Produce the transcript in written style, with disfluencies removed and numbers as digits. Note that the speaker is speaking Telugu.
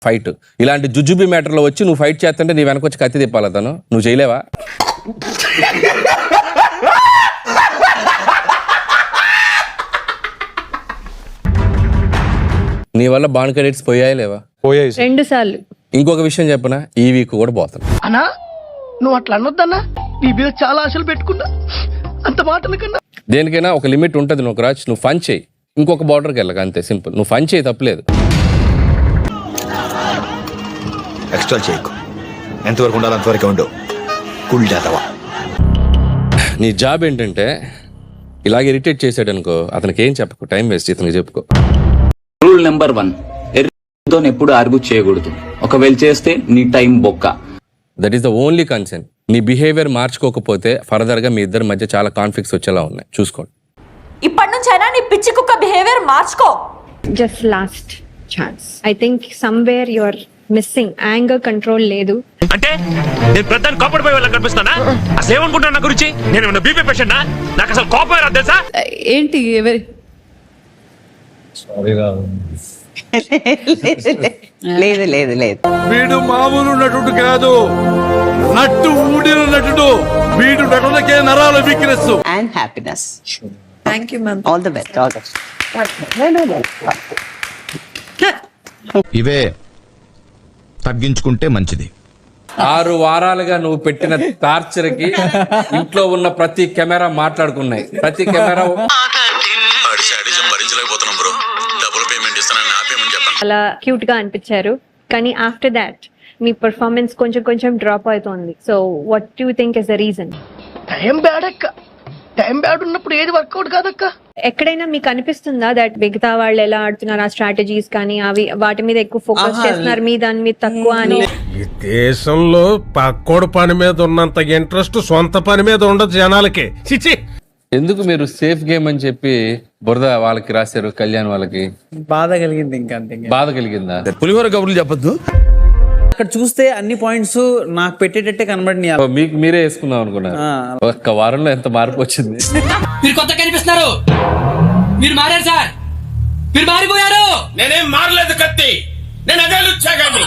ఫైట్. ఇలాంటి జుజుబి మ్యాటర్లో వచ్చి నువ్వు ఫైట్ చేస్తుంటే నీ వెనకొచ్చి కత్తి తిప్పాలి తను. నువ్వు చేయలేవా? నీ వల్ల బాండ్ క్రెడిట్స్ పోయాయి లేవా? పోయాయి 2 సార్లు. ఇంకొక విషయం చెప్పనా, ఈ వీక్ కూడా పోతాను. అన్నా నువ్వు అట్లా అనొద్దన్నా, నీ మీద చాలా ఆశలు పెట్టుకున్నా, అంత మాటల కన్నా. దేనికైనా ఒక లిమిట్ ఉంటుంది. నువ్వు రాజ్, నువ్వు ఫన్ చేయి, ఇంకొక బార్డర్కి వెళ్ళక, అంతే సింపుల్. నువ్వు ఫన్ చేయి, తప్పలేదు. ఎక్స్ట్రా చేయకు, ఎంతవరకు ఉండాలి అంతవరకు ఉండు. కుల్ జాతవా. నీ జాబ్ ఏంటంటే ఇలాగ ఇరిటేట్ చేసాడు అనుకో, అతనికి ఏం చెప్పకు, టైం వేస్ట్, ఇతనికి చెప్పుకో. రూల్ నెంబర్ 1, ఎర్రతో ఎప్పుడు ఆర్గ్యూ చేయకూడదు. ఒకవేళ చేస్తే నీ టైం బొక్క. That is the only concern. నీ బిహేవియర్ మార్చుకోకపోతే ఫర్దర్ గా మీ ఇద్దరి మధ్య చాలా కాన్ఫ్లిక్ట్స్ వచ్చేలా ఉన్నాయి, చూసుకోండి. ఇప్పటి నుంచైనా నీ పిచ్చి కుక్క బిహేవియర్ మార్చుకో. Just last chance. I think somewhere you are missing. Anger control లేదు. అంటే నేను ప్రధాని కోపడిపోయే వాళ్ళకి కనిపిస్తానా? అసలు ఏమనుకుంటున్నా నా గురించి? నేను ఏమన్నా బీపీ పేషెంట్? నాకు అసలు కోపం రాదు తెలుసా? ఏంటి లేదు లేదు లేదు, వీడు మామూలు నటుడు కాదు, నట్టు ఊడిన నటుడు. వీడు నటులకే నరాల weakness. And happiness. Thank you ma'am. All the best. All the best. ఇవే తగ్గించుకుంటే మంచిది. 6 వారాలుగా నువ్వు పెట్టిన టార్చర్ కి ఇంట్లో ఉన్న ప్రతి కెమెరా మాట్లాడుకున్నాయి. ప్రతి కెమెరా భరించలేకపోతున్నాం బ్రో. డబుల్ పేమెంట్ ఇస్తానని ఆపేమని చెప్పండి. అలా క్యూట్ గా అనిపించారు. కానీ ఆఫ్టర్ దాట్ మీ పర్ఫార్మెన్స్ కొంచెం డ్రాప్ అవుతోంది. So what do you think is the reason? Time bad అక్క, టైం బ్యాడ్ ఉన్నప్పుడు ఏది వర్కౌట్ కాదక్క. ఎక్కడైనా మీకు అనిపిస్తుందా దట్ మిగతా వాళ్ళు ఎలా ఆడుతున్నారు, ఆ స్ట్రాటజీస్ కానీ అవి వాటి మీద ఎక్కువ ఫోకస్ చేస్తున్నారు, మీ దాని మీద తక్కువ అని? ఈ దేశంలో పక్కోడు పని మీద ఉన్నంత ఇంట్రెస్ట్ సొంత పని మీద ఉండదు జనాలకి. చిచి, ఎందుకు మీరు సేఫ్ గేమ్ అని చెప్పి బురద వాళ్ళకి రాశారు? కళ్యాణ్ వాళ్ళకి బాధ కలిగింది. ఇంకా అంతే. బాధ కలిగిందా? పులిహోర కబుర్లు చెప్పొద్దు. అక్కడ చూస్తే అన్ని పాయింట్స్ నాకు పెట్టేటట్టే కనబడి మీకు మీరే వేసుకుందాం అనుకున్నారు. ఒక్క వారంలో ఎంత మార్పు వచ్చింది. మీరు కొత్త కనిపిస్తున్నారు, మీరు మారారు సార్, మీరు మారిపోయారు. నేనేం మారలేదు కత్తి, నేను అదే లుచ్చాగాన్ని.